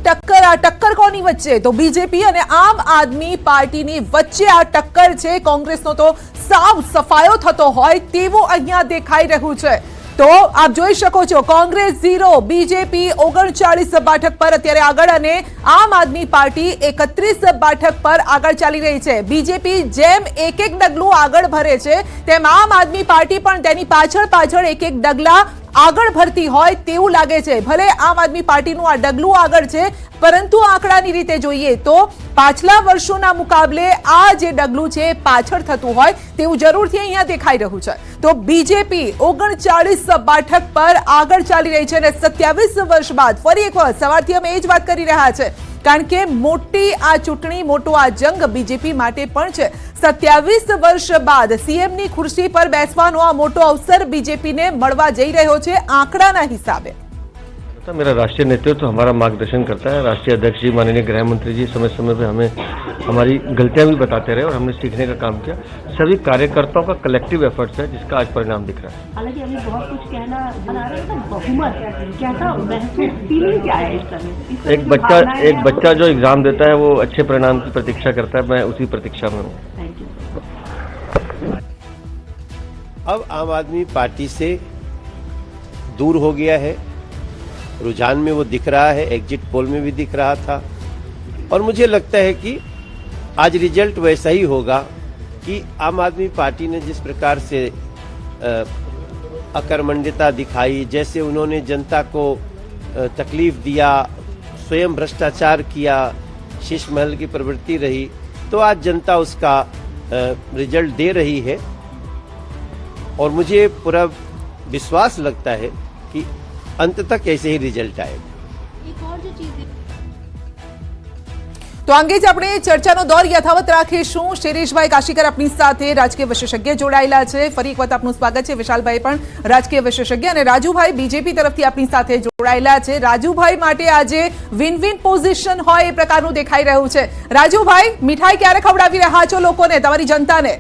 टक्कर कोनी वच्चे तो बीजेपी और आम आदमी पार्टी नी वच्चे आ टक्कर छे। कांग्रेसनो तो साव सफायो थतो होय तेवुं अहींया देखाई रह्युं छे। तो आप जोई शको छो कांग्रेस 0 बीजेपी 39 बैठक पर अत्यारे आगळ अने आम आदमी पार्टी 31 बैठक पर आगळ चाली रही छे। बीजेपी जेम एक एक डगલું આગળ ભરે છે તેમ આમ આદમી પાર્ટી પણ તેની પાછળ એક એક ડગલા આગળ ભરતી હોય તેવું લાગે છે। ભલે આમ આદમી પાર્ટીનું આ ડગલું આગળ છે પરંતુ આંકડાની રીતે જોઈએ તો પાછલા વર્ષોના મુકાબલે આ જે ડગલું છે પાછળ થતું હોય તેવું જરૂરથી અહીંયા દેખાઈ રહ્યું છે। તો બીજેપી 39 બેઠક પર આગળ ચાલી રહી છે અને 27 વર્ષ બાદ ફરી એકવાર સવારથી અમે એ જ વાત કરી રહ્યા છે કારણ કે મોટી આ ચૂંટણી મોટો આ જંગ બીજેપી માટે પણ છે। 27 વર્ષ બાદ સીએમની ખુરશી પર બેસવાનો આ મોટો અવસર બીजेपी ने મળવા જઈ રહ્યો છે આંકડાના હિસાબે। मेरा राष्ट्रीय नेतृत्व हमारा मार्गदर्शन करता है। राष्ट्रीय अध्यक्ष जी माननीय गृह मंत्री जी समय समय पे हमें हमारी गलतियां भी बताते रहे और हमने सीखने का काम किया। सभी कार्यकर्ताओं का कलेक्टिव एफर्ट्स है जिसका आज परिणाम दिख रहा है। हालांकि अभी बहुत कुछ कहना बना रहे हैं बहुमत कैसा महसूस फीलिंग क्या है इस समय? एक बच्चा जो एग्जाम देता है वो अच्छे परिणाम की प्रतीक्षा करता है। मैं उसी प्रतीक्षा में हूँ। अब आम आदमी पार्टी से दूर हो गया है, रुझान में वो दिख रहा है, एग्जिट पोल में भी दिख रहा था और मुझे लगता है कि आज रिजल्ट वैसा ही होगा कि आम आदमी पार्टी ने जिस प्रकार से अकर्मण्यता दिखाई, जैसे उन्होंने जनता को तकलीफ दिया, स्वयं भ्रष्टाचार किया, शीश महल की प्रवृत्ति रही, तो आज जनता उसका रिजल्ट दे रही है और मुझे पूरा विश्वास लगता है कि अंत तक ऐसे ही रिजल्ट आएगा। एक और जो चीज तो अंगे ज આપણે ચર્ચાનો દોર યથાવત રાખીશું। શિરીષભાઈ કાશીકર આપણી સાથે રાજકીય વિશેષજ્ઞ જોડાયેલા છે। ફરી એક વખત આપનું સ્વાગત છે। વિશાલભાઈ પણ રાજકીય વિશેષજ્ઞ અને રાજુભાઈ બીજેપી તરફથી આપણી સાથે જોડાયેલા છે। રાજુભાઈ માટે આજે વિન વિન પોઝિશન હોય એ પ્રકારનું દેખાઈ રહ્યું છે। રાજુભાઈ મીઠાઈ ક્યારે ખવડાવી રહ્યા છો લોકોને, તમારી જનતાને?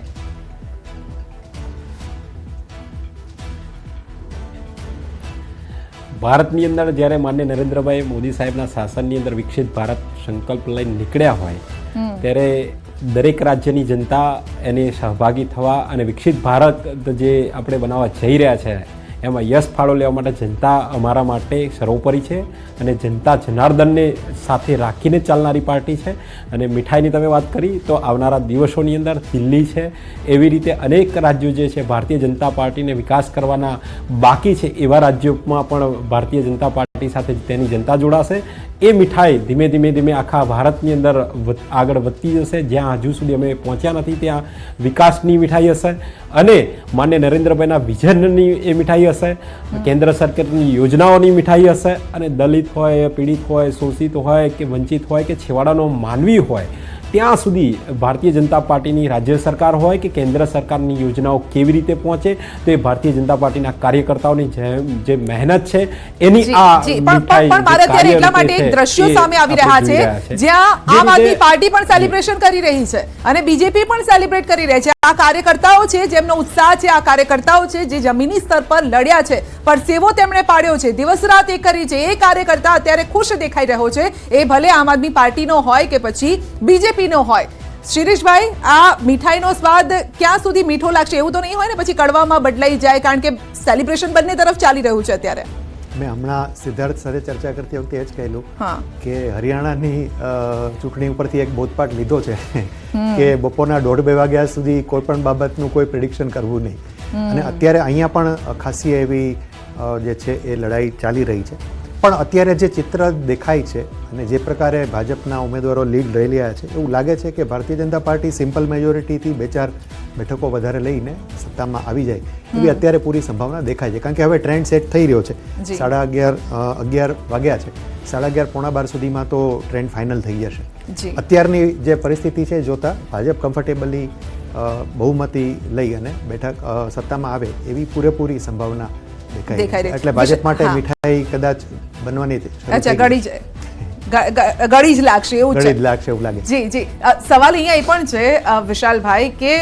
ભારતની અંદર જ્યારે માનનીય નરેન્દ્રભાઈ મોદી સાહેબના શાસનની અંદર વિકસિત ભારત સંકલ્પ લઈને નીકળ્યા હોય ત્યારે દરેક રાજ્યની જનતા એને સહભાગી થવા અને વિકસિત ભારત જે આપણે બનાવવા જઈ રહ્યા છે એમાં યશ ફાળો લેવા માટે જનતા અમારા માટે સર્વોપરી છે અને જનતા જનાર્દનને સાથે રાખીને ચાલનારી પાર્ટી છે। અને મીઠાઈની તમે વાત કરી તો આવનારા દિવસોની અંદર દિલ્હી છે એવી રીતે અનેક રાજ્યો જે છે ભારતીય જનતા પાર્ટીને વિકાસ કરવાના બાકી છે એવા રાજ્યોમાં પણ ભારતીય જનતા પાર્ટી સાથે તેની જનતા જોડાશે। એ મીઠાઈ ધીમે ધીમે આખા ભારતની અંદર આગળ વધતી જશે। જ્યાં હજુ સુધી અમે પહોંચ્યા નથી ત્યાં વિકાસની મીઠાઈ હશે અને માન્ય નરેન્દ્રભાઈના વિઝનની એ મીઠાઈ હશે, કેન્દ્ર સરકારની યોજનાઓની મીઠાઈ હશે અને દલિત હોય, પીડિત હોય, શોષિત હોય કે વંચિત હોય કે છેવાડાનો માનવી હોય ત્યાં સુધી ભારતીય જનતા પાર્ટીની રાજ્ય સરકાર હોય કે કેન્દ્ર સરકારની યોજનાઓ કેવી રીતે પહોંચે તો એ ભારતીય જનતા પાર્ટીના કાર્યકર્તાઓની જે મહેનત છે એની આ પણ મારે અત્યારે એટલા માટે એક દ્રશ્યો સામે આવી રહ્યા છે જ્યાં આમ આદમી પાર્ટી પણ સેલિબ્રેશન કરી રહી છે અને બીજેપી પણ સેલિબ્રેટ કરી રહી છે। આ કાર્યકર્તાઓ છે જેમનો ઉત્સાહ છે, આ કાર્યકર્તાઓ છે જે જમીની સ્તર પર લડ્યા છે, પરસેવો તેમણે પાડ્યો છે, દિવસ રાત એક કરી છે, એ કાર્યકર્તા અત્યારે ખુશ દેખાઈ રહ્યો છે। એ ભલે આમ આદમી પાર્ટીનો હોય કે પછી બીજેપીનો હોય। શિરીષભાઈ આ મીઠાઈનો સ્વાદ ક્યાં સુધી મીઠો લાગશે? એવું તો નહીં હોય ને પછી કડવામાં બદલાઈ જાય કારણ કે સેલિબ્રેશન બંને તરફ ચાલી રહ્યું છે અત્યારે? મેં હમણાં સિદ્ધાર્થ સાથે ચર્ચા કરતી વખતે એ જ કહેલું કે હરિયાણાની ચૂંટણી ઉપરથી એક બોધપાઠ લીધો છે કે બપોરના 1:30-2 વાગ્યા સુધી કોઈ પણ બાબતનું કોઈ પ્રિડિક્શન કરવું નહીં અને અત્યારે અહીંયા પણ ખાસી એવી જે છે એ લડાઈ ચાલી રહી છે। પણ અત્યારે જે ચિત્ર દેખાય છે અને જે પ્રકારે ભાજપના ઉમેદવારો લીડ લઈ રહ્યા છે એવું લાગે છે કે ભારતીય જનતા પાર્ટી સિમ્પલ મેજોરિટીથી 2-4 બેઠકો વધારે લઈને સત્તામાં આવી જાય એવી અત્યારે પૂરી સંભાવના દેખાય છે કારણ કે હવે ટ્રેન્ડ સેટ થઈ રહ્યો છે। 11:30 વાગ્યા છે, 11:30-11:15 સુધીમાં તો ટ્રેન્ડ ફાઇનલ થઈ જશે। અત્યારની જે પરિસ્થિતિ છે જોતા ભાજપ કમ્ફર્ટેબલી બહુમતી લઈ અને બેઠક સત્તામાં આવે એવી પૂરેપૂરી સંભાવના દેખાય છે। એટલે ભાજપ માટે મીઠાઈ કદાચ બનવાની ગળી જ લાગશે એવું લાગે। જી જી સવાલ અહીંયા એ પણ છે વિશાલભાઈ કે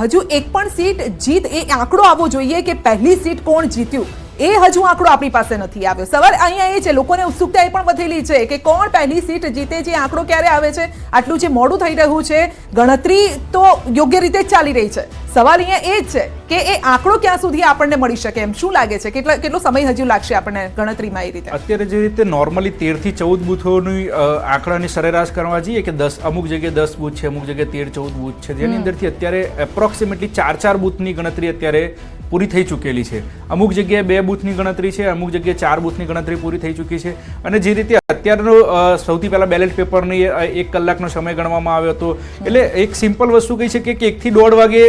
હજુ એક પણ સીટ જીત એ આંકડો આવવો જોઈએ કે પહેલી સીટ કોણ જીત્યું એ હજુ આંકડો આપણી પાસે નથી આવ્યો. સવાલ અહીંયા એ છે, લોકોને ઉત્સુકતા એ પણ વધેલી છે કે કોણ પહેલી સીટ જીતે છે. આંકડો ક્યારે આવે છે? આટલું જે મોડું થઈ રહ્યું છે, ગણતરી તો યોગ્ય રીતે જ ચાલી રહી છે. સવાલ અહીંયા એ જ છે કે એ આંકડો ક્યાં સુધી આપણને મળી શકે, એમ શું લાગે છે, કેટલો સમય હજુ લાગશે આપણને ગણતરીમાં? એ રીતે અત્યારે જે રીતે નોર્મલી 13 થી 14 બૂથોની આંકડાની સરેરાશ કરવા જઈએ કે 10 અમુક જગ્યાએ 10 બૂથ છે, અમુક જગ્યાએ 13-14 બૂથ છે, જેની અંદરથી અત્યારે એપ્રોક્સિમેટલી 4 બૂથની ગણતરી અત્યારે પૂરી થઈ ચૂકેલી છે. અમુક જગ્યાએ 2 બૂથની ગણતરી છે, અમુક જગ્યાએ 4 બૂથની ગણતરી પૂરી થઈ ચૂકી છે. અને જે રીતે અત્યારનો સૌથી પહેલા બેલેટ પેપરની 1 કલાકનો સમય ગણવામાં આવ્યો હતો, એટલે એક સિમ્પલ વસ્તુ કહી શકીએ કે 1 થી 1.5 વાગે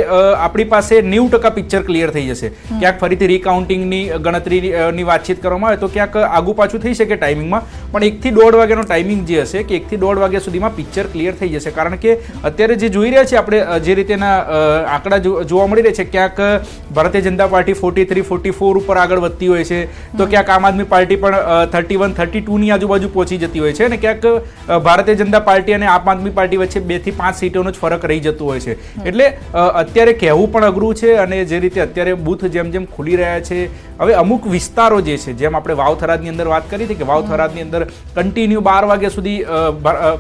આપણી પાસે 90% પિક્ચર ક્લિયર થઈ જશે. ક્યાંક ફરીથી રીકાઉન્ટિંગની ગણતરીની વાતચીત કરવામાં આવે તો ક્યાંક આગુ પાછું થઈ શકે ટાઈમિંગમાં, પણ 1 થી 1.5 વાગ્યાનો ટાઈમિંગ જે હશે કે 1 થી 1.5 વાગ્યા સુધીમાં પિક્ચર ક્લિયર થઈ જશે. કારણ કે અત્યારે જે જોઈ રહ્યા છીએ આપણે, જે રીતેના આંકડા જોવા મળી રહ્યા છે, ક્યાંક ભારતીય જનતા પાર્ટી 43-44 ઉપર આગળ વધતી હોય છે, તો ક્યાંક આમ આદમી પાર્ટી પણ 31-32 ની આજુબાજુ પહોંચી જતી હોય છે, અને ક્યાંક ભારતીય જનતા પાર્ટી અને આમ આદમી પાર્ટી વચ્ચે 2 થી 5 સીટોનો જ ફરક રહી જતો હોય છે. એટલે અત્યારે કહેવું પણ અઘરું છે. અને જે રીતે અત્યારે બૂથ જેમ જેમ ખુલી રહ્યા છે, હવે અમુક વિસ્તારો જે છે, જેમ આપણે વાવ થરાદની અંદર વાત કરી હતી કે વાવ થરાદની અંદર કન્ટિન્યુ 12 વાગ્યા સુધી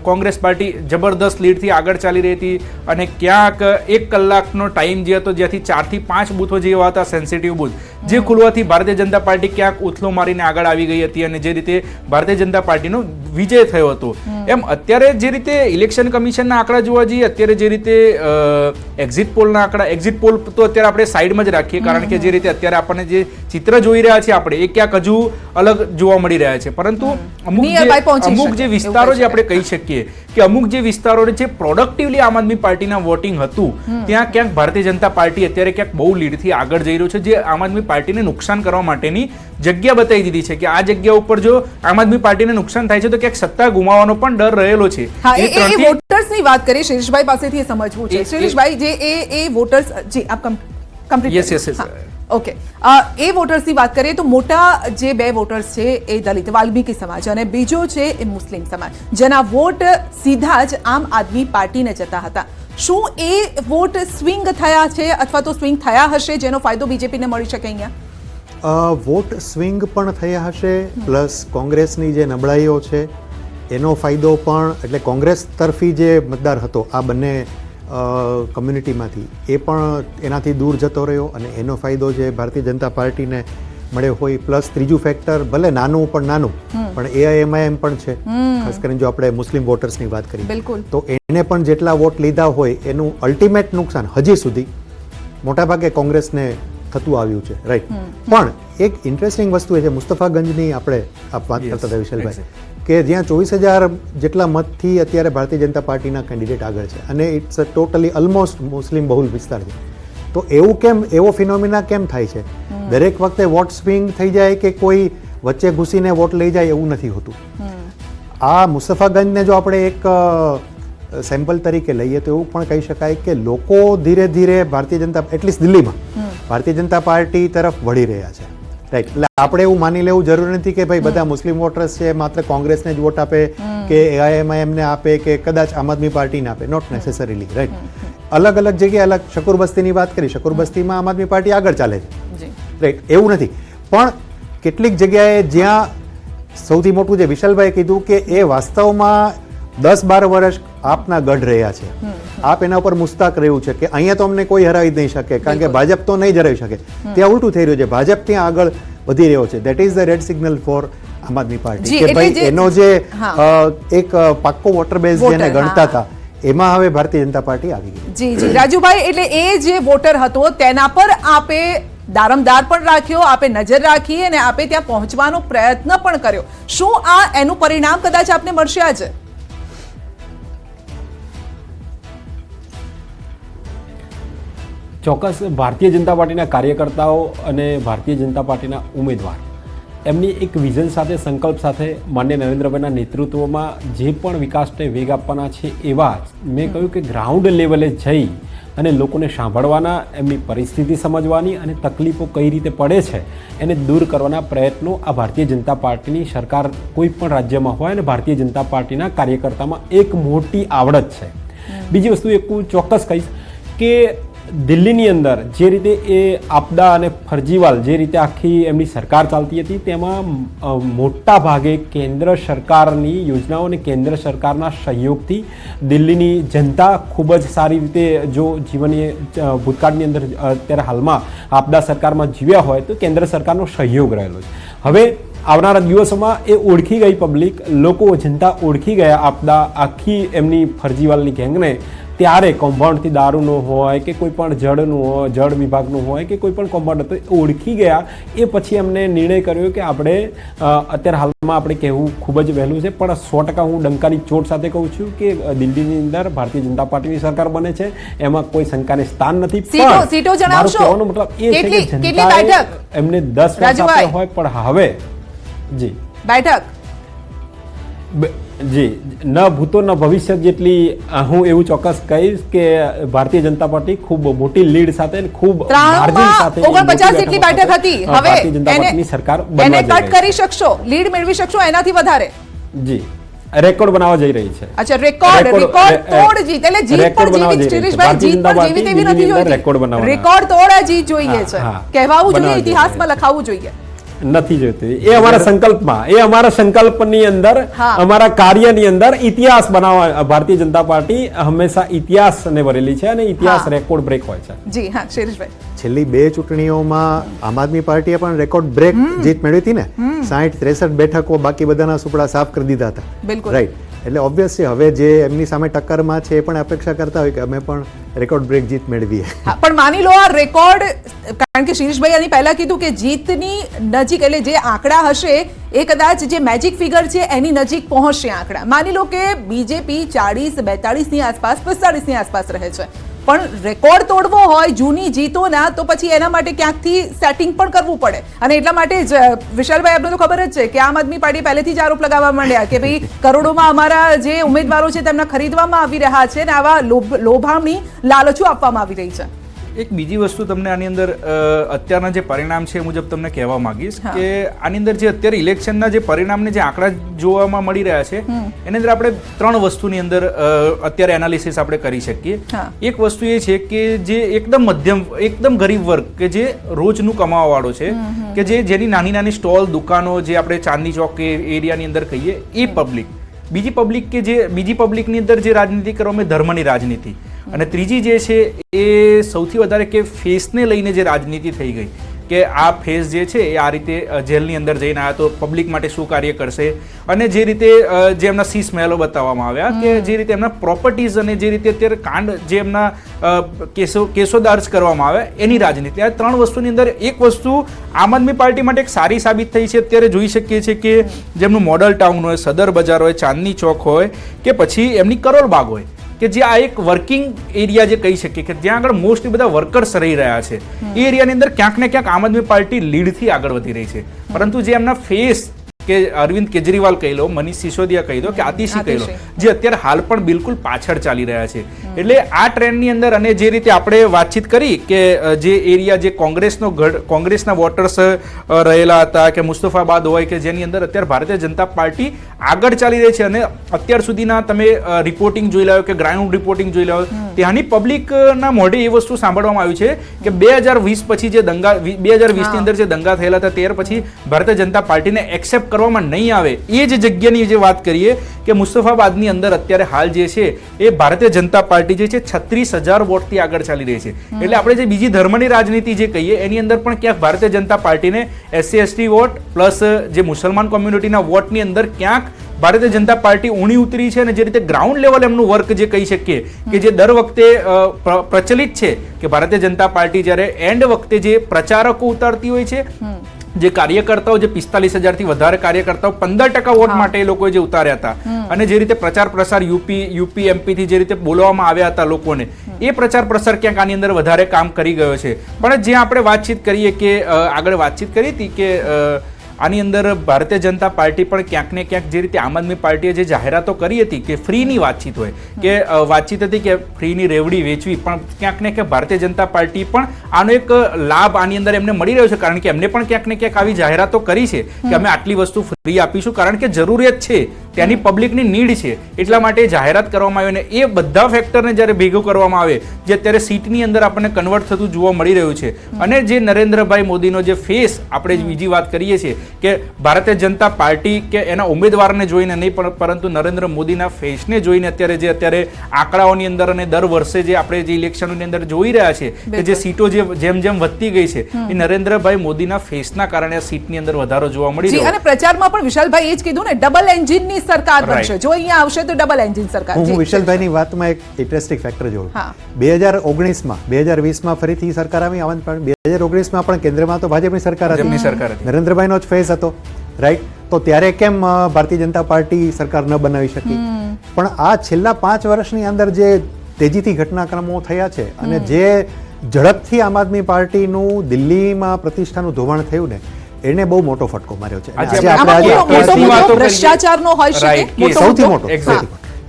કોંગ્રેસ પાર્ટી જબરદસ્ત લીડથી આગળ ચાલી રહી હતી, અને ક્યાંક 1 કલાકનો ટાઈમ જે હતો, જ્યાંથી 4 થી 5 બૂથો જેવા હતા સેન્સિટિવ બૂથ, જે ખુલવાથી ભારતીય જનતા પાર્ટી ક્યાંક ઉથલો મારીને આગળ આવી ગઈ હતી, અને જે રીતે ભારતીય જનતા પાર્ટીનો વિજય થયો હતો. એમ અત્યારે જે રીતે ઇલેક્શન કમિશનના આંકડા જોવા જઈએ, અત્યારે જે રીતે એક્ઝિટ પોલના આંકડા, એક્ઝિટ પોલ તો અત્યારે આપણે સાઈડમાં જ રાખીએ, કારણ કે જે રીતે અત્યારે આપણને જે ચિત્ર જોઈ રહ્યા છીએ આપણે, એ ક્યાંક હજુ અલગ જોવા મળી રહ્યા છે. પરંતુ અમુક જે વિસ્તારો જે આપણે કહી શકીએ કે અમુક જે વિસ્તારો છે પ્રોડક્ટિવલી આમ આદમી પાર્ટીના વોટિંગ હતું, ત્યાં ક્યાંક ભારતીય જનતા પાર્ટી અત્યારે ક્યાંક બહુ લીડથી આગળ જઈ રહ્યું છે, જે આમ આદમી પાર્ટીને નુકસાન કરવા માટેની જગ્યા બતાવી દીધી છે કે આ જગ્યા ઉપર જો આમ આદમી પાર્ટીને નુકસાન થાય છે તો ક્યાંક સત્તા ગુમાવવાનો પણ ડર રહેલો છે. વોટર્સની વાત કરીએ, શિરીષભાઈ પાસેથી સમજવું છે. શિરીષભાઈ, જે એ વોટર્સ, જી આપ કમ્પ્લીટ. યસ. ઓકે, એ વોટર્સની વાત કરીએ તો મોટા જે 2 વોટર્સ છે એ દલિત વાલ્મીકી સમાજ, અને બીજો છે એ મુસ્લિમ સમાજ, જેના વોટ સીધા જ આમ આદમી પાર્ટીને જતા હતા. શું એ વોટ સ્વિંગ થયા છે, અથવા તો સ્વિંગ થયા હશે, જેનો ફાયદો બીજેપીને મળી શકે અહીંયા? વોટ સ્વિંગ પણ થયા હશે, પ્લસ કોંગ્રેસની જે નબળાઈઓ છે એનો ફાયદો પણ, એટલે કોંગ્રેસ તરફી જે મતદાર હતો આ બંને કમ્યુનિટીમાંથી, એ પણ એનાથી દૂર જતો રહ્યો, અને એનો ફાયદો જે ભારતીય જનતા પાર્ટીને મળ્યો હોય. પ્લસ ત્રીજું ફેક્ટર, ભલે નાનું પણ AIMIM પણ છે, ખાસ કરીને જો આપણે મુસ્લિમ વોટર્સની વાત કરીએ તો એને પણ જેટલા વોટ લીધા હોય એનું અલ્ટિમેટ નુકસાન હજી સુધી મોટાભાગે કોંગ્રેસને થતું આવ્યું છે, રાઈટ. પણ એક ઇન્ટરેસ્ટિંગ વસ્તુ એ છે, મુસ્તફાગંજની આપણે વાત કરતા હતા વિશાલભાઈ, કે જ્યાં 24,000 જેટલા મતથી અત્યારે ભારતીય જનતા પાર્ટીના કેન્ડિડેટ આગળ છે, અને ઇટ્સ અ ટોટલી ઓલમોસ્ટ મુસ્લિમ બહુલ વિસ્તાર છે. તો એવું કેમ, એવો ફિનોમિના કેમ થાય છે? દરેક વખતે વોટ સ્વિંગ થઈ જાય કે કોઈ વચ્ચે ઘૂસીને વોટ લઈ જાય એવું નથી હોતું. આ મુસ્તફાગંજને જો આપણે એક સેમ્પલ તરીકે લઈએ તો એવું પણ કહી શકાય કે લોકો ધીરે ધીરે ભારતીય જનતા, એટલીસ્ટ દિલ્હીમાં ભારતીય જનતા પાર્ટી તરફ વળી રહ્યા છે, રાઈટ. એટલે આપણે એવું માની લેવું જરૂરી નથી કે ભાઈ બધા મુસ્લિમ વોટર્સ છે માત્ર કોંગ્રેસને જ વોટ આપે કે AIMIM ને આપે કે કદાચ આમ આદમી પાર્ટીને આપે, નોટ નેસેસરીલી, રાઈટ. અલગ અલગ જગ્યાએ અલગ, શકુર બસ્તીની વાત કરી, શકુર બસ્તીમાં આમ આદમી પાર્ટી આગળ ચાલે છે, રાઈટ, એવું નથી. પણ કેટલીક જગ્યાએ જ્યાં સૌથી મોટું જે વિશાલભાઈ કીધું કે એ વાસ્તવમાં 10-12 વર્ષ આપના ગઢ રહ્યા છે, આપ એના ઉપર મુસ્તાક રહ્યું છે કે અહીંયા તો અમને કોઈ હરાવી જ નહીં શકે, કારણ કે ભાજપ તો નહીં જ હરાવી શકે. ત્યાં ઉલટું થઈ રહ્યું છે, ભાજપ ત્યાં આગળ વધી રહ્યો છે. That is the red signal for Aam Aadmi party કે ભાઈ એનો જે એક પાક્કો વોટર બેઝ જેને ગણતા હતા એમાં હવે ભારતીય જનતા પાર્ટી આવી ગઈ. જી રાજુભાઈ, એટલે એ જે વોટર હતો તેના પર આપે દારમદાર પણ રાખ્યો, આપે નજર રાખી, અને આપે ત્યાં પહોંચવાનો પ્રયત્ન પણ કર્યો. શું આ એનું પરિણામ કદાચ આપને મળશે આજે? ચોક્કસ. ભારતીય જનતા પાર્ટીના કાર્યકર્તાઓ અને ભારતીય જનતા પાર્ટીના ઉમેદવાર એમની એક વિઝન સાથે, સંકલ્પ સાથે માનનીય નરેન્દ્રભાઈના નેતૃત્વમાં જે પણ વિકાસને વેગ આપવાના છે, એવા જ મેં કહ્યું કે ગ્રાઉન્ડ લેવલે જઈ અને લોકોને સાંભળવાના, એમની પરિસ્થિતિ સમજવાની અને તકલીફો કઈ રીતે પડે છે એને દૂર કરવાના પ્રયત્નો આ ભારતીય જનતા પાર્ટીની સરકાર કોઈ પણ રાજ્યમાં હોય અને ભારતીય જનતા પાર્ટીના કાર્યકર્તામાં એક મોટી આવડત છે. બીજી વસ્તુ એક હું ચોક્કસ કહીશ કે દિલ્હીની અંદર જે રીતે એ આપદા અને ફરજીવાલ જે રીતે આખી એમની સરકાર ચાલતી હતી તેમાં મોટા ભાગે કેન્દ્ર સરકારની યોજનાઓ અને કેન્દ્ર સરકારના સહયોગથી દિલ્હીની જનતા ખૂબ જ સારી રીતે જો જીવનની ભૂતકાળની અંદર અત્યારે હાલમાં આપદા સરકારમાં જીવ્યા હોય તો કેન્દ્ર સરકારનો સહયોગ રહેલો છે. હવે આવનારા દિવસોમાં એ ઓળખી ગઈ પબ્લિક, લોકો જનતા ઓળખી ગયા આપદા આખી એમની ફરજીવાલની ગેંગને, ત્યારે કૌભાંડથી દારૂનો હોય કે કોઈ પણ જળનું હોય, જળ વિભાગનું હોય કે કોઈ પણ કૌભાંડ હતો ઓળખી ગયા. એ પછી એમને નિર્ણય કર્યો કે આપણે અત્યારે હાલમાં આપણે કહેવું ખૂબ જ વહેલું છે, પણ 100% હું ડંકાની ચોટ સાથે કહું છું કે દિલ્હીની અંદર ભારતીય જનતા પાર્ટીની સરકાર બને છે, એમાં કોઈ શંકાને સ્થાન નથી. સીટો જણાવશો? મારો કહેવાનો મતલબ એ છે કે જનતાએ એમને 10 વર્ષ આપ્યા હોય, પણ હવે જી બેઠક જી ન ભૂતો ન ભવિષ્ય જેટલી હું એવું ચોક્કસ કહીશ કે ભારતીય જનતા પાર્ટી ખૂબ મોટી લીડ સાથે ખૂબ માર્જિન સાથે 49 જેટલી બેઠક હતી. હવે ભારતીય જનતા પાર્ટીની સરકાર એને કટ કરી શકશો, લીડ મેળવી શકશો એનાથી વધારે? જી રેકોર્ડ બનાવવા જઈ રહી છે. અચ્છા, રેકોર્ડ તોડ જીત, એટલે જીત પણ જેવી શિરીષભાઈ, જીત પણ જેવી તેવી નથી જોઈતી, રેકોર્ડ તોડ આ જીત જોઈએ છે. કહેવાવું જોઈએ, ઇતિહાસમાં લખાવવું જોઈએ નથી જોઈતી. એ અમારા સંકલ્પમાં, એ અમારા સંકલ્પની અંદર, અમારા કાર્યની અંદર ઇતિહાસ બનાવવા ભારતીય જનતા પાર્ટી હંમેશા ઇતિહાસને વરેલી છે અને ઇતિહાસ રેકોર્ડ બ્રેક હોય છે. જી હા, શિરીષભાઈ, છેલ્લી 2 ચૂંટણીઓમાં આમ આદમી પાર્ટીએ પણ રેકોર્ડ બ્રેક જીત મેળવી હતી ને. 60-63 બેઠકો બાકી બધાના સુપડા સાફ કરી દીધા હતા. બિલકુલ રાઈટ. એટલે ઓબ્વિયસલી હવે જે એમની સામે ટક્કરમાં છે એ પણ અપેક્ષા કરતા હોય કે અમે પણ રેકોર્ડ બ્રેક જીત મેળવીએ. પણ માની લો આ રેકોર્ડ, કારણ કે શિરીષભાઈ આની પહેલા કીધું કે જીતની નજીક, એટલે જે આંકડા હશે એ કદાચ જે મેજિક ફિગર છે એની નજીક પહોંચશે આંકડા. માની લો કે બીજેપી 40-42 ની આસપાસ, 45 ની આસપાસ રહે છે, પણ રેકોર્ડ તોડવો હોય જૂની જીતોના, તો પછી એના માટે ક્યાંકથી સેટિંગ પણ કરવું પડે. અને એટલા માટે જ વિશાલભાઈ, આપણે તો ખબર જ છે કે આમ આદમી પાર્ટી પહેલેથી જ આરોપ લગાવવા માંડ્યા કે ભાઈ કરોડોમાં અમારા જે ઉમેદવારો છે તેમના ખરીદવામાં આવી રહ્યા છે અને આવા લોભામણી લાલચો આપવામાં આવી રહી છે. એક બીજી વસ્તુ તમને આની અંદર અત્યારના જે પરિણામ છે એ મુજબ તમને કહેવા માંગીશ કે આની અંદર જે અત્યારે ઇલેક્શનના જે પરિણામને જે આંકડા જોવામાં મળી રહ્યા છે એની અંદર આપણે 3 વસ્તુની અંદર અત્યારે એનાલિસિસ આપણે કરી શકીએ. એક વસ્તુ એ છે કે જે એકદમ મધ્યમ, એકદમ ગરીબ વર્ગ કે જે રોજનું કમાવાવાળો છે, કે જેની નાની નાની સ્ટોલ, દુકાનો, જે આપણે ચાંદની ચોક એરિયાની અંદર કહીએ એ પબ્લિક. બીજી પબ્લિક કે જે બીજી પબ્લિકની અંદર જે રાજનીતિ કરવામાં ધર્મની રાજનીતિ, અને ત્રીજી જે છે એ સૌથી વધારે કે ફેસને લઈને જે રાજનીતિ થઈ ગઈ કે આ ફેસ જે છે એ આ રીતે જેલની અંદર જઈને આવ્યા તો પબ્લિક માટે શું કાર્ય કરશે, અને જે રીતે જે એમના શીશ મહેલો બતાવવામાં આવ્યા, કે જે રીતે એમના પ્રોપર્ટીઝ અને જે રીતે અત્યારે કાંડ જે એમના કેસો દર્જ કરવામાં આવ્યા એની રાજનીતિ. આ 3 વસ્તુની અંદર એક વસ્તુ આમ આદમી પાર્ટી માટે એક સારી સાબિત થઈ છે. અત્યારે જોઈ શકીએ છીએ કે જેમનું મોડલ ટાઉન હોય, સદર બજાર હોય, ચાંદની ચોક હોય કે પછી એમની કરોલબાગ હોય, કે જે આ એક વર્કિંગ એરિયા જે કહી શકીએ કે જ્યાં આગળ મોસ્ટલી બધા વર્કર્સ રહી રહ્યા છે, એ એરિયાની અંદર ક્યાંક ને ક્યાંક આમ આદમી પાર્ટી લીડથી આગળ વધી રહી છે. પરંતુ જે એમના ફેસ કે અરવિંદ કેજરીવાલ કહી લો, મનીષ સિસોદિયા કહી દો કે આતિશી કહી લો, જે અત્યારે હાલ પણ બિલકુલ પાછળ ચાલી રહ્યા છે. એટલે આ ટ્રેન્ડની અંદર, અને જે રીતે આપણે વાતચીત કરી કે જે એરિયા જે કોંગ્રેસના વોટર્સ રહેલા હતા કે મુસ્તફાબાદ હોય કે જેની અંદર અત્યારે ભારતીય જનતા પાર્ટી આગળ ચાલી રહી છે, અને અત્યાર સુધીના તમે રિપોર્ટિંગ જોઈ લો કે ગ્રાઉન્ડ રિપોર્ટિંગ જોઈ લો, ત્યાંની પબ્લિકના મોઢે એ વસ્તુ સાંભળવામાં આવ્યું છે કે 2020 પછી જે દંગા, 2020 ની અંદર જે દંગા થયેલા હતા ત્યાર પછી ભારતીય જનતા પાર્ટીને એક્સેપ્ટ કરવામાં નહીં આવે. એ જ જગ્યાની જે વાત કરીએ કે મુસ્તફાબાદની અંદર અત્યારે હાલ જે છે એ ભારતીય જનતા પાર્ટી જે છે 36,000 વોટથી આગળ ચાલી રહી છે. એટલે આપણે જે બીજી ધર્મની રાજનીતિ જે કહીએ એની અંદર પણ ક્યાંક ભારતીય જનતા પાર્ટીને SC/ST વોટ પ્લસ જે મુસલમાન કોમ્યુનિટીના વોટની અંદર ક્યાંક ભારતીય જનતા પાર્ટી ઊણી ઉતરી છે. અને જે રીતે ગ્રાઉન્ડ લેવલ એમનું વર્ક જે કહી શકીએ કે જે દર વખતે પ્રચલિત છે કે ભારતીય જનતા પાર્ટી જ્યારે એન્ડ વખતે જે પ્રચારકો ઉતારતી હોય છે, જે કાર્યકર્તાઓ, જે 45,000 થી વધારે કાર્યકર્તાઓ 15% વોટ માટે એ લોકોએ જે ઉતાર્યા હતા, અને જે રીતે પ્રચાર પ્રસાર યુપી MP થી જે રીતે બોલવામાં આવ્યા હતા લોકોને, એ પ્રચાર પ્રસાર ક્યાંક આની અંદર વધારે કામ કરી ગયો છે. પણ જ્યાં આપણે વાતચીત કરીએ કે આગળ વાતચીત કરી હતી કે આની અંદર ભારતીય જનતા પાર્ટી પણ ક્યાંક ને ક્યાંક જે રીતે આમ આદમી પાર્ટીએ જે જાહેરાતો કરી હતી કે ફ્રીની વાતચીત હોય કે વાતચીત હતી કે ફ્રીની રેવડી વેચવી, પણ ક્યાંક ને ક્યાંક ભારતીય જનતા પાર્ટી પણ આનો એક લાભ આની અંદર એમને મળી રહ્યો છે, કારણ કે એમને પણ ક્યાંક ને ક્યાંક આવી જાહેરાતો કરી છે કે અમે આટલી વસ્તુ ફ્રી આપીશું, કારણ કે જરૂરિયાત છે, ત્યાંની પબ્લિકની નીડ છે, એટલા માટે જાહેરાત કરવામાં આવી. અને એ બધા ફેક્ટરને જ્યારે ભેગું કરવામાં આવે, જે અત્યારે સીટની અંદર આપણને કન્વર્ટ થતું જોવા મળી રહ્યું છે, અને જે નરેન્દ્રભાઈ મોદીનો જે ફેસ, આપણે બીજી વાત કરીએ છીએ કે ભારતીય જનતા પાર્ટી કે એના ઉમેદવારને જોઈને નહીં, પરંતુ નરેન્દ્ર મોદીના ફેસને જોઈને અત્યારે આંકડાઓની અંદર અને દર વર્ષે જે આપણે જે ઇલેક્શનોની અંદર જોઈ રહ્યા છે કે જે સીટો જેમ જેમ વધતી ગઈ છે, એ નરેન્દ્રભાઈ મોદીના ફેસના કારણે આ સીટની અંદર વધારો જોવા મળી રહ્યો છે. અને પ્રચારમાં પણ વિશાલભાઈ એ જ કીધું ને, ડબલ એન્જિનની સરકાર બનશે, જો અહીંયા આવશે તો ડબલ એન્જિન સરકાર. હું વિશાલભાઈની વાતમાં એક ઇન્ટરેસ્ટિંગ ફેક્ટર જોઉં. 2019માં 2020માં ફરીથી સરકાર આવી, 2019માં પણ કેન્દ્રમાં તો ભાજપની સરકાર હતી, નરેન્દ્રભાઈનો જ ફેસ હતો, રાઈટ? તો ત્યારે કેમ ભારતીય જનતા પાર્ટી સરકાર ન બનાવી શકી? પણ આ છેલ્લા 5 વર્ષની અંદર જે તેજીથી ઘટનાક્રમો થયા છે અને જે ઝડપથી આમ આદમી પાર્ટીનું દિલ્હીમાં પ્રતિષ્ઠાનું ધોવાણ થયું ને, એને બહુ મોટો ફટકો માર્યો છે. ભ્રષ્ટાચારનો હોઈ શકે સૌથી મોટો,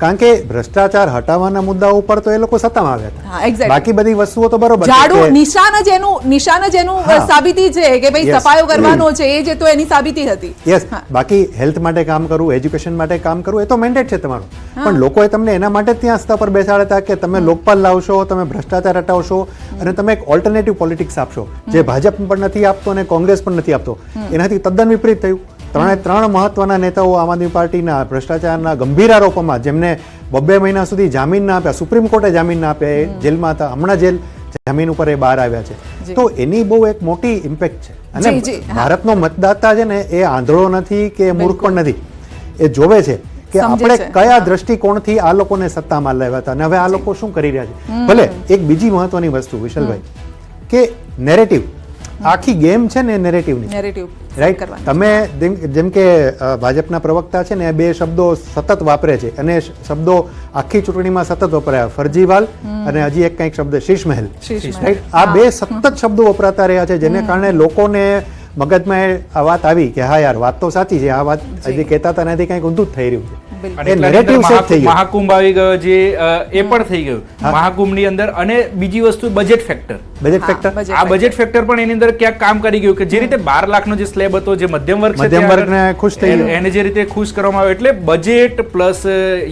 કારણ કે ભ્રષ્ટાચાર હટાવવાના મુદ્દા ઉપર તો એ લોકો સત્તામાં આવ્યા હતા, બાકી બધી વસ્તુઓ તો બરોબર છે. નિશાન જ એનું સાબિતી છે કે ભાઈ સફાયો કરવાનો છે, એ જે તો એની સાબિતી હતી. યસ, બાકી હેલ્થ માટે કામ કરવું, એજ્યુકેશન માટે કામ કરવું, એ તો મેન્ડેટ છે તમારું, પણ લોકોએ તમને એના માટે ત્યાં સ્તર પર બેસાડ્યા હતા કે તમે લોકપાલ લાવશો, તમે ભ્રષ્ટાચાર હટાવશો અને તમે એક ઓલ્ટરનેટિવ પોલિટિક્સ આપશો, જે ભાજપ પણ નથી આપતો અને કોંગ્રેસ પણ નથી આપતો. એનાથી તદ્દન વિપરીત થયું. ત્રણ મહત્વના નેતાઓ આમ આદમી પાર્ટીના ભ્રષ્ટાચારના ગંભીર આરોપોમાં, જેમને 2 મહિના સુધી જામીન ના આપ્યા, સુપ્રીમ કોર્ટે જામીન ના આપ્યા, જેલમાં હતા, હમણાં જામીન ઉપર એ બહાર આવ્યા છે. તો એની બહુ એક મોટી ઇમ્પેક્ટ છે. અને ભારતનો મતદાતા છે ને, એ આંધળો નથી કે મૂર્ખ પણ નથી, એ જોવે છે કે આપણે કયા દ્રષ્ટિકોણથી આ લોકોને સત્તામાં લાવ્યા હતા અને હવે આ લોકો શું કરી રહ્યા છે. ભલે એક બીજી મહત્વની વસ્તુ વિશાલભાઈ, કે નેરેટિવ, આખી ગેમ છે ને નેરેટિવની, રાઈટ? તમે જેમ કે ભાજપના પ્રવક્તા છે ને, એ 2 શબ્દો સતત વાપરે છે અને શબ્દો આખી ચૂંટણીમાં સતત વપરાયા, ફરજીવાલ અને હજી એક કંઈક શબ્દ શીશ મહેલ, રાઈટ? આ 2 સતત શબ્દો વપરાતા રહ્યા છે, જેને કારણે લોકોને મગજમાં આ વાત આવી કે હા યાર, વાત તો સાચી છે, આ વાત હજી કહેતા હતા નથી, કંઈક ઊંધું જ થઈ રહ્યું છે. મહાકુંભ આવી ગયો, જે એ પણ થઈ ગયું મહાકુંભની અંદર. અને બીજી વસ્તુ બજેટ ફેક્ટર, આ બજેટ ફેક્ટર પણ એની અંદર ક્યાંક કામ કરી ગયું કે જે રીતે 12 લાખનો જે સ્લેબ હતો, જે મધ્યમ વર્ગને ખુશ થઈ ગયો, એને જે રીતે ખુશ કરવામાં આવ્યો. એટલે બજેટ પ્લસ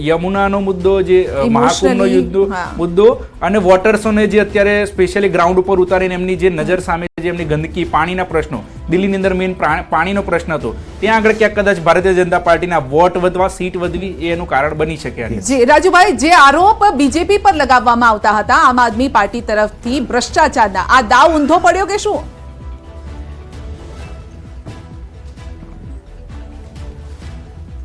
યમુનાનો મુદ્દો, જે મહાકુંભનો મુદ્દો, અને વોટર્સોને જે અત્યારે સ્પેશિયલી ગ્રાઉન્ડ ઉપર ઉતારીને એમની જે નજર સામે જે એમની ગંદકી, પાણીના પ્રશ્નો, દિલ્હીની અંદર મેઇન પાણીનો પ્રશ્ન હતો, ત્યાં આગળ ક્યાંક કદાચ ભારતીય જનતા પાર્ટીના વોટ વધવા, સીટ વધવી એનું કારણ બની શકે. જી રાજુભાઈ, જે આરોપ બીજેપી પર લગાવવામાં આવતા હતા આમ આદમી પાર્ટી તરફથી ભ્રષ્ટાચારના, આ દાવ ઊંધો પડ્યો કે શું?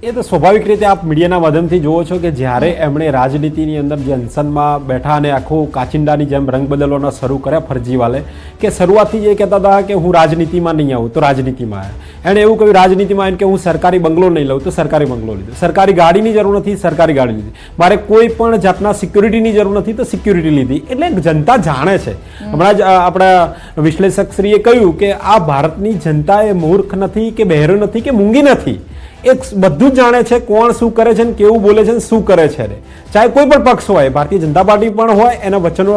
એ તો સ્વાભાવિક રીતે આપ મીડિયાના માધ્યમથી જુઓ છો કે જ્યારે એમણે રાજનીતિની અંદર જે અનશનમાં બેઠા અને આખું કાચિંડાની જેમ રંગ બદલવાના શરૂ કર્યા ફરજીવાલે, કે શરૂઆતથી જ એ કહેતા હતા કે હું રાજનીતિમાં નહીં આવું તો રાજનીતિમાં આવ્યા. એણે એવું કહ્યું રાજનીતિમાં આવીને કે હું સરકારી બંગલો નહીં લઉં તો સરકારી બંગલો લીધો, સરકારી ગાડીની જરૂર નથી સરકારી ગાડી લીધી, મારે કોઈ પણ જાતના સિક્યુરિટીની જરૂર નથી તો સિક્યુરિટી લીધી. એટલે જનતા જાણે છે. હમણાં જ આપણા વિશ્લેષકશ્રીએ કહ્યું કે આ ભારતની જનતા એ મૂર્ખ નથી કે બહેરો નથી કે મૂંગી નથી, એક બધું જ જાણે છે કોણ શું કરે છે, કેવું બોલે છે, શું કરે છે. ચાહે કોઈ પણ પક્ષ હોય, ભારતીય જનતા પાર્ટી પણ હોય, એના વચનો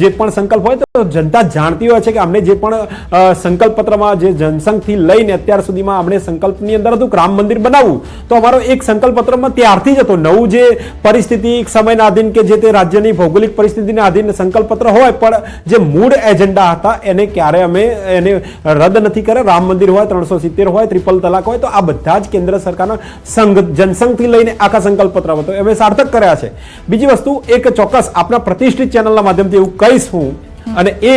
જે પણ સંકલ્પ હોય, તો જનતા જાણતી હોય છે કે અમને જે પણ સંકલ્પ પત્રમાં જે જનસંઘથી લઈને અત્યાર સુધીમાં આપણે સંકલ્પની અંદર હતું રામ મંદિર બનાવવું, તો અમારો એક સંકલ્પ પત્રમાં ત્યારથી જ હતો. નવું જે પરિસ્થિતિ સમયના આધીન કે જે તે રાજ્યની ભૌગોલિક પરિસ્થિતિના આધીન સંકલ્પ પત્ર હોય, પણ જે મૂળ એજન્ડા હતા એને ક્યારે અમે એને રદ નથી કર્યા. રામ મંદિર હોય, 370 હોય, ટ્રિપલ તલાક હોય, તો આ બધા જ કેન્દ્ર સરકારના જનસંઘથી લઈને આખા સંકલ્પ પત્ર હતો, એમણે સાર્થક કર્યા છે. બીજી વસ્તુ, એક ચોક્કસ આપણા પ્રતિષ્ઠિત ચેનલના માધ્યમથી એવું કહીશ હું, અને એ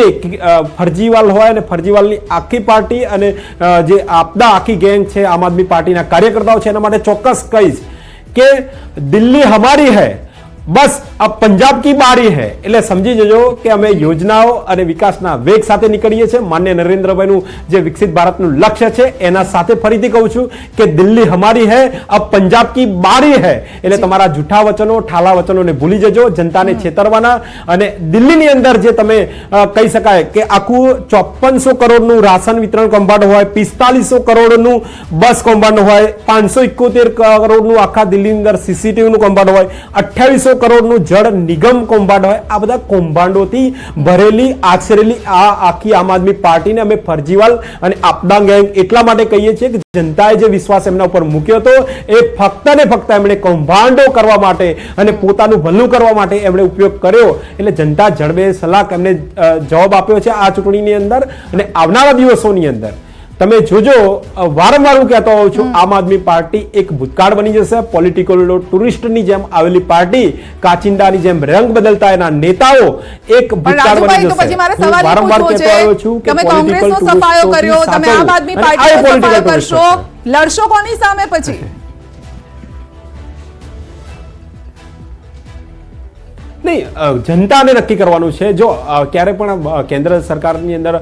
ફરજીવાલ હોય અને ફરજીવાલની આખી પાર્ટી અને જે આપના આખી ગેંગ છે આમ આદમી પાર્ટીના કાર્યકર્તાઓ છે, એના માટે ચોક્કસ કહીશ કે દિલ્હી હમારી હૈ, બસ अब पंजाब की बारी है એટલે સમજી જજો કે અમે યોજનાઓ અને વિકાસના વેગ સાથે નીકળીએ છીએ માન્ય નરેન્દ્રભાઈનું જે વિકસિત ભારતનું લક્ષ્ય છે એના સાથે ફરીથી કહું છું કે દિલ્હી હમારી है अब पंजाब की बारी है એટલે તમારા જૂઠા વચનો ઠાલા વચનોને ભૂલી જજો જનતાને છેતરવાના અને દિલ્હીની અંદર જે તમે કહી શકાય કે આખું 5400 કરોડનું રાશન વિતરણ કૌભાંડ હોય 4500 કરોડનું બસ કૌભાંડ હોય 571 કરોડનું આખા દિલ્હીની અંદર સીસીટીવીનું કૌભાંડ હોય 2800 કરોડનું જળ નિગમ કૌભાંડ હોય આ બધા કૌભાંડોથી ભરેલી આચરેલી આ આખી આમ આદમી પાર્ટીને અમે ફરજીવાલ અને આપદા ગેંગ એટલા માટે કહીએ છીએ કે જનતાએ જે વિશ્વાસ એમના ઉપર મૂક્યો હતો એ ફક્ત ને ફક્ત એમણે કૌભાંડો કરવા માટે અને પોતાનું ભલું કરવા માટે એમણે ઉપયોગ કર્યો એટલે જનતા જડબે સલાક એમને જવાબ આપ્યો છે આ ચૂંટણીની અંદર અને આવનારા દિવસોની અંદર તમે જોજો વારંવાર હું કહેતો હોઉં છું આમ આદમી પાર્ટી એક ભૂતકાળ બની જશે પોલિટિકલ ટુરિસ્ટની જેમ આવેલી પાર્ટી કાચિંડાની જેમ રંગ બદલતા એના નેતાઓ એક ભૂતકાળ બની જશે પછી મારે સવાલ એ વારંવાર પૂછવો કહેતો આવ્યો છું છે કે તમે કોંગ્રેસનો સફાયો કર્યો તમે આમ આદમી પાર્ટીનો સફાયો કરશો લડશો કોની સામે પછી નહીં જનતાને નક્કી કરવાનું છે જો ક્યારે પણ કેન્દ્ર સરકારની અંદર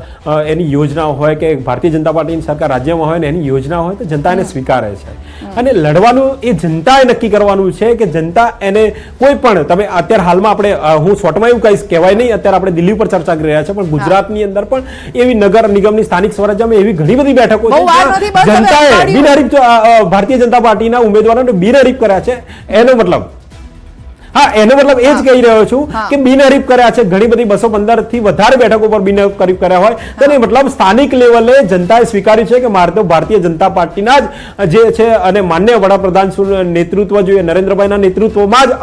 એની યોજનાઓ હોય કે ભારતીય જનતા પાર્ટીની સરકાર રાજ્યમાં હોય ને એની યોજના હોય તો જનતા એને સ્વીકારે છે અને લડવાનું એ જનતાએ નક્કી કરવાનું છે કે જનતા એને કોઈ પણ તમે અત્યારે હાલમાં આપણે હું શોર્ટમાં એવું કહીશ કહેવાય નહીં અત્યારે આપણે દિલ્હી પર ચર્ચા કરી રહ્યા છે પણ ગુજરાતની અંદર પણ એવી નગર નિગમની સ્થાનિક સ્વરાજ્યમાં એવી ઘણી બધી બેઠકો છે જ્યાં જનતાએ બિનહરીફ ભારતીય જનતા પાર્ટીના ઉમેદવારોને બિનહરીફ કર્યા છે એનો મતલબ હા એનો મતલબ એ જ કહી રહ્યો છું કે બિનહરીફ કર્યા છે ઘણી બધી 215 થી વધારે બેઠકો પર બિનહરીફ કર્યા હોય તેનો મતલબ સ્થાનિક લેવલે જનતાએ સ્વીકાર્યું છે કે મારે તો ભારતીય જનતા પાર્ટીના જ જે છે અને માન્ય વડાપ્રધાન નેતૃત્વ જોઈએ નરેન્દ્રભાઈના નેતૃત્વમાં જ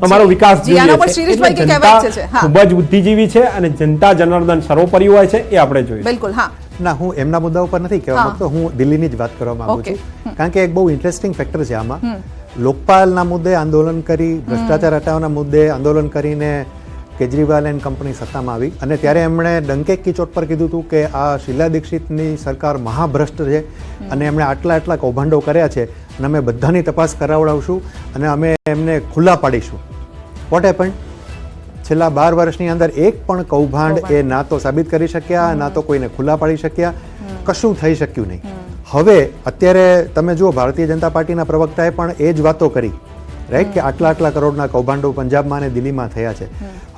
અમારો વિકાસ જોઈએ છે જનતા ખૂબ જ બુદ્ધિજીવી છે અને જનતા જનાર્દન સર્વોપરી હોય છે એ આપણે જોઈએ બિલકુલ હા ના હું એમના મુદ્દા ઉપર નથી કહેવા માંગતો હું દિલ્હીની જ વાત કરવા માંગુ છું કારણ કે એક બહુ ઇન્ટરેસ્ટિંગ ફેક્ટર છે આમાં લોકપાલના મુદ્દે આંદોલન કરી ભ્રષ્ટાચાર હટાવવાના મુદ્દે આંદોલન કરીને કેજરીવાલ એન્ડ કંપની સત્તામાં આવી અને ત્યારે એમણે ડંકે કી ચોટ પર કીધું હતું કે આ શીલા દીક્ષિતની સરકાર મહાભ્રષ્ટ છે અને એમણે આટલા કૌભાંડો કર્યા છે અને અમે બધાની તપાસ કરાવડાવશું અને અમે એમને ખુલ્લા પાડીશું વોટ હેપન્ડ છેલ્લા 12 વર્ષની અંદર એક પણ કૌભાંડ એ ના તો સાબિત કરી શક્યા ના તો કોઈને ખુલ્લા પાડી શક્યા કશું થઈ શક્યું નહીં હવે અત્યારે તમે જુઓ ભારતીય જનતા પાર્ટીના પ્રવક્તાએ પણ એ જ વાતો કરી રાઈટ કે આટલા કરોડના કૌભાંડો પંજાબમાં અને દિલ્હીમાં થયા છે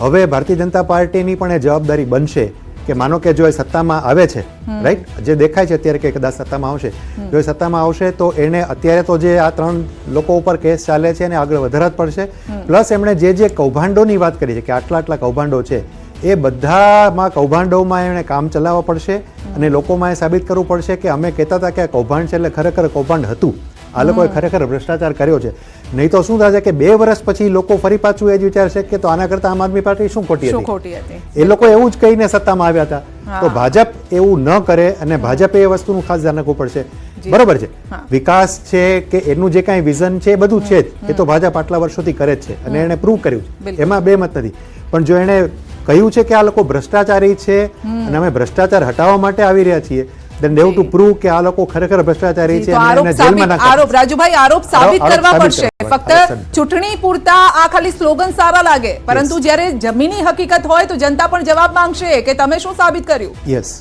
હવે ભારતીય જનતા પાર્ટીની પણ એ જવાબદારી બનશે કે માનો કે જો એ સત્તામાં આવે છે રાઈટ જે દેખાય છે અત્યારે કે કદાચ સત્તામાં આવશે જો એ સત્તામાં આવશે તો એને અત્યારે તો જે આ 3 લોકો ઉપર કેસ ચાલે છે એને આગળ વધારવા જ પડશે પ્લસ એમણે જે કૌભાંડોની વાત કરી છે કે આટલા કૌભાંડો છે એ બધામાં કૌભાંડોમાં એમણે કામ ચલાવવા પડશે અને લોકોમાં એ સાબિત કરવું પડશે કે અમે કહેતા હતા કે આ કૌભાંડ છે એટલે ખરેખર કૌભાંડ હતું આ લોકોએ ખરેખર ભ્રષ્ટાચાર કર્યો છે નહીં તો શું થશે કે 2 વર્ષ પછી લોકો ફરી પાછું એ જ વિચારશે કે તો આના કરતા આમ આદમી પાર્ટી શું ખોટી હતી એ લોકો એવું જ કહીને સત્તામાં આવ્યા હતા તો ભાજપ એવું ન કરે અને ભાજપે એ વસ્તુનું ખાસ ધ્યાન રાખવું પડશે બરોબર છે વિકાસ છે કે એનું જે કાંઈ વિઝન છે એ બધું છે જ એ તો ભાજપ આટલા વર્ષોથી કરે જ છે અને એણે પ્રૂવ કર્યું છે એમાં બે મત નથી પણ જો એણે કહ્યું છે કે આ લોકો ભ્રષ્ટાચારી છે અને અમે ભ્રષ્ટાચાર હટાવવા માટે આવી રહ્યા છીએ then they have to prove કે આ લોકો ખરેખર ભ્રષ્ટાચારી છે અને એને જેલમાં નાખવા આરોપ રાજુભાઈ આરોપ સાબિત કરવા પડશે ફક્ત ચૂંટણી પૂરતા આ ખાલી સ્લોગન સારા લાગે પરંતુ જ્યારે જમીની હકીકત હોય તો જનતા પણ જવાબ માંગશે કે તમે શું સાબિત કર્યું યસ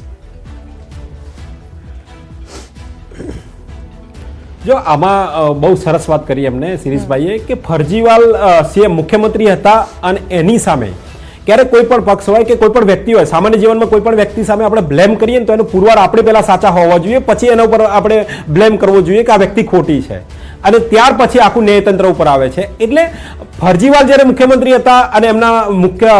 જો આમાં બહુ સરસ વાત કરી એમને શિરીષભાઈએ કે ફરજીવાલ સીએમ મુખ્યમંત્રી હતા અને એની સામે ક્યારે કોઈ પણ પક્ષ હોય કે કોઈ પણ વ્યક્તિ હોય સામાન્ય જીવનમાં કોઈ પણ વ્યક્તિ સામે આપણે બ્લેમ કરીએ ને તો એનો પુરવાર આપણે પહેલા સાચા હોવા જોઈએ પછી એના ઉપર આપણે બ્લેમ કરવો જોઈએ કે આ વ્યક્તિ ખોટી છે અને ત્યાર પછી આખું ન્યાયતંત્ર ઉપર આવે છે એટલે ફરજીવાલ જ્યારે મુખ્યમંત્રી હતા અને એમના મુખ્ય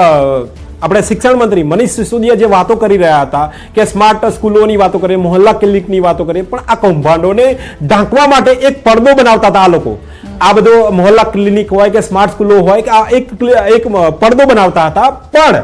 આપણે શિક્ષણ મંત્રી મનીષ સિસોદિયા જે વાતો કરી રહ્યા હતા કે સ્માર્ટ સ્કૂલોની વાતો કરીએ મોહલ્લા ક્લિનિકની વાતો કરીએ પણ આ કૌભાંડોને ઢાંકવા માટે એક પડદો બનાવતા હતા આ લોકો આ બધો મોહલ્લા ક્લિનિક હોય કે સ્માર્ટ સ્કૂલો હોય કે આ એક પડદો બનાવતા હતા પણ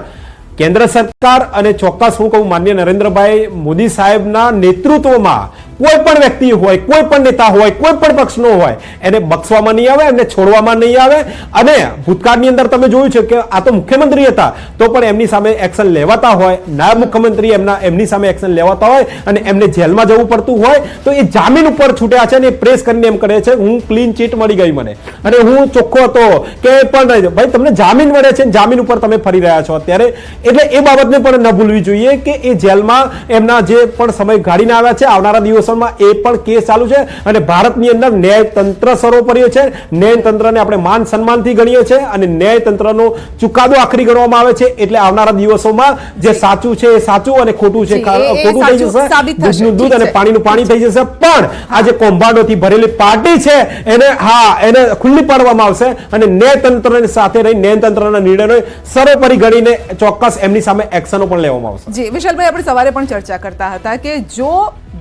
કેન્દ્ર સરકાર અને ચોક્કસ હું કહું માન્ય નરેન્દ્રભાઈ મોદી સાહેબના નેતૃત્વમાં કોઈ પણ વ્યક્તિ હોય, કોઈ પણ નેતા હોય, કોઈ પણ પક્ષનો હોય, એને બક્ષવામાં નહીં આવે, એમને છોડવામાં નહીં આવે. અને ભૂતકાળની અંદર તમે જોયું છે કે આ તો મુખ્યમંત્રી હતા તો પણ એમની સામે એક્શન લેવાતા હોય, નાયબ મુખ્યમંત્રી એમની સામે એક્શન લેવાતા હોય અને એમને જેલમાં જવું પડતું હોય તો એ જામીન ઉપર છૂટ્યા છે અને પ્રેસ કરીને એમ કરે છે હું ક્લીન ચીટ મળી ગઈ મને અને હું ચોખ્ખો હતો કે પણ ભાઈ તમને જામીન મળે છે, જામીન ઉપર તમે ફરી રહ્યા છો અત્યારે. એટલે એ બાબતને પણ ન ભૂલવી જોઈએ કે એ જેલમાં એમના જે પણ સમય ગાળીને આવ્યા છે, આવનારા દિવસોમાં એ પણ કેસ ચાલુ છે અને ભારતની અંદર ન્યાયતંત્ર સર્વોપરી છે. ન્યાયતંત્રને આપણે માન સન્માનથી ગણીએ છીએ અને ન્યાયતંત્રનો ચુકાદો આખરી ગણવામાં આવે છે. એટલે આવનારા દિવસોમાં જે સાચું છે એ સાચું અને ખોટું છે ખોટું થઈ જશે, દૂધનું દૂધ અને પાણીનું પાણી થઈ જશે. પણ આ જે કૌભાંડોથી ભરેલી પાર્ટી છે એને ખુલ્લી પાડવામાં આવશે અને ન્યાયતંત્રની સાથે રહી ન્યાયતંત્રના નિર્ણયો સર્વોપરી ગણીને ચોક્કસ એમની સામે એક્શનો પણ લેવામાં આવશે. જી વિશાલભાઈ, આપણે સવારે પણ ચર્ચા કરતા હતા કે જો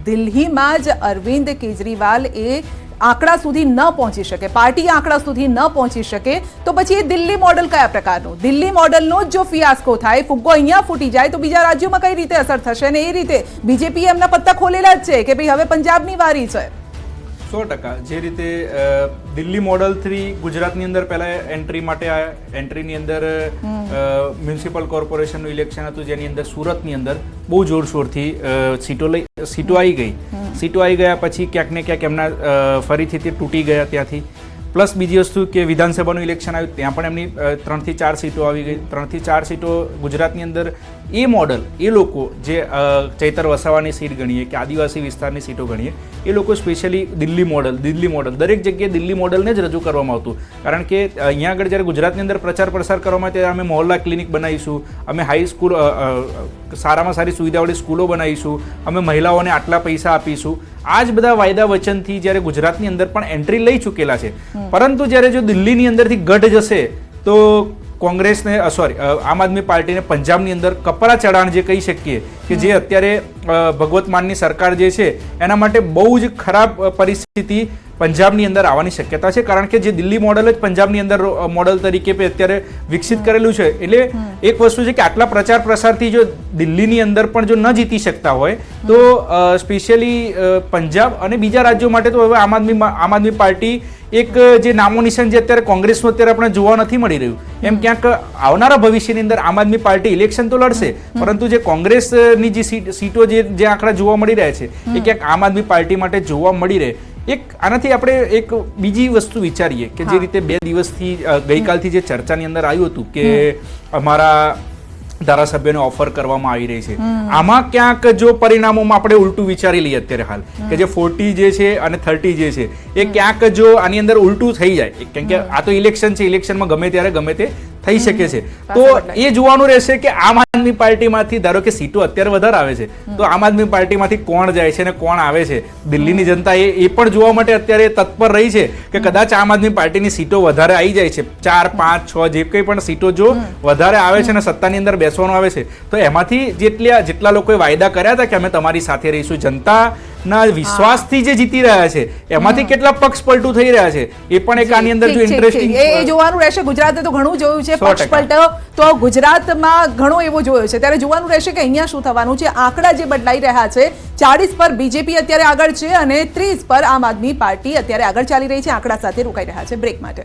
દિલ્હીમાં જ અરવિંદ કેજરીવાલ એ આંકડા સુધી ન પહોંચી શકે, પાર્ટી આંકડા સુધી ન પહોંચી શકે તો પછી એ દિલ્હી મોડલ કયા પ્રકારનું? દિલ્હી મોડલનો જો ફિયાસ્કો થાય, ફુગ્ગો અહીંયા ફૂટી જાય તો બીજા રાજ્યોમાં કઈ રીતે અસર થશે? અને એ રીતે બીજેપી એમના પત્તા ખોલેલા જ છે કે ભાઈ હવે પંજાબની વારી છે. 100% જે રીતે દિલ્હી મોડલથી ગુજરાતની અંદર પહેલા એન્ટ્રી માટે આવ્યા, એન્ટ્રીની અંદર મ્યુનિસિપલ કોર્પોરેશનનું ઇલેક્શન હતું જેની અંદર સુરતની અંદર બહુ જોરશોરથી સીટો આવી ગઈ. સીટો આવી ગયા પછી ક્યાંક ને ક્યાંક એમના ફરીથી તે તૂટી ગયા ત્યાંથી. પ્લસ બીજી વસ્તુ કે વિધાનસભાનું ઇલેક્શન આવ્યું ત્યાં પણ એમની 3 થી 4 સીટો આવી ગઈ. 3 થી 4 સીટો ગુજરાતની અંદર એ મોડલ એ લોકો જે ચૈતર વસાવાની સીટ ગણીએ કે આદિવાસી વિસ્તારની સીટો ગણીએ એ લોકો સ્પેશિયલી દિલ્હી મોડલ દરેક જગ્યાએ દિલ્હી મોડલને જ રજૂ કરવામાં આવતું. કારણ કે અહીંયા આગળ જ્યારે ગુજરાતની અંદર પ્રચાર પ્રસાર કરવામાં ત્યારે અમે મોહલ્લા ક્લિનિક બનાવીશું, અમે હાઈ સ્કૂલ સારામાં સારી સુવિધાવાળી સ્કૂલો બનાવીશું, અમે મહિલાઓને આટલા પૈસા આપીશું. આ જ બધા વાયદા વચનથી જ્યારે ગુજરાતની અંદર પણ એન્ટ્રી લઈ ચૂકેલા છે. પરંતુ જ્યારે જો દિલ્હીની અંદરથી ગઢ જશે તો કોંગ્રેસને આમ આદમી પાર્ટીને પંજાબની અંદર કપરા ચડાણ જે કહી શકીએ કે જે અત્યારે ભગવત માનની સરકાર જે છે એના માટે બહુ જ ખરાબ પરિસ્થિતિ પંજાબની અંદર આવવાની શક્યતા છે. કારણ કે જે દિલ્હી મોડલ જ પંજાબની અંદર મોડલ તરીકે અત્યારે વિકસિત કરેલું છે. એટલે એક વસ્તુ છે કે આટલા પ્રચાર પ્રસારથી જો દિલ્હીની અંદર પણ જો ન જીતી શકતા હોય તો સ્પેશિયલી પંજાબ અને બીજા રાજ્યો માટે તો હવે આમ આદમી પાર્ટી એક જે નામો નિશાન જે અત્યારે કોંગ્રેસનું અત્યારે આપણે જોવા નથી મળી રહ્યું એમ ક્યાંક આવનારા ભવિષ્યની અંદર આમ આદમી પાર્ટી ઇલેક્શન તો લડશે પરંતુ જે કોંગ્રેસની જે સીટો જે આંકડા જોવા મળી રહ્યા છે એ ક્યાંક આમ આદમી પાર્ટી માટે જોવા મળી રહે. આનાથી આપણે એક બીજી વસ્તુ વિચારીએ કે જે રીતે 2 દિવસથી ગઈકાલથી જે ચર્ચાની અંદર આવ્યું હતું કે અમારા ધારાસભ્યને ઓફર કરવામાં આવી રહી છે, આમાં ક્યાંક જો પરિણામોમાં આપણે ઉલટું વિચારી લઈએ અત્યારે હાલ કે જે 40 જે છે અને 30 જે છે એ ક્યાંક જો આની અંદર ઉલટું થઈ જાય કેમ કે આ તો ઇલેક્શન છે, ઇલેક્શનમાં ગમે ત્યારે ગમે તે થઈ શકે છે તો એ જોવાનું રહેશે કે આમ આદમી પાર્ટીમાંથી ધારો કે સીટો અત્યારે વધારે આવે છે તો આમ આદમી પાર્ટીમાંથી કોણ જાય છે અને કોણ આવે છે. દિલ્હીની જનતા એ પણ જોવા માટે અત્યારે તત્પર રહી છે કે કદાચ આમ આદમી પાર્ટીની સીટો વધારે આવી જાય છે, 4, 5, 6 જે કંઈ પણ સીટો જો વધારે આવે છે અને સત્તાની અંદર બેસવાનું આવે છે તો એમાંથી જેટલા લોકોએ વાયદા કર્યા હતા કે અમે તમારી સાથે રહીશું, જનતાના વિશ્વાસથી જે જીતી રહ્યા છે એમાંથી કેટલા પક્ષ પલટું થઈ રહ્યા છે એ પણ એક આની અંદર જો ઇન્ટરેસ્ટિંગ એ જોવાનું રહેશે. ગુજરાતે તો ઘણું જોયું છે પક્ષ પલટો, તો ગુજરાતમાં ઘણો એવો જોયો છે ત્યારે જોવાનું રહેશે કે અહીંયા શું થવાનું છે. આંકડા જે બદલાઈ રહ્યા છે 40 પર બીજેપી અત્યારે આગળ છે અને 30 પર આમ આદમી પાર્ટી અત્યારે આગળ ચાલી રહી છે. આંકડા સાથે રોકાઈ રહ્યા છે બ્રેક માટે.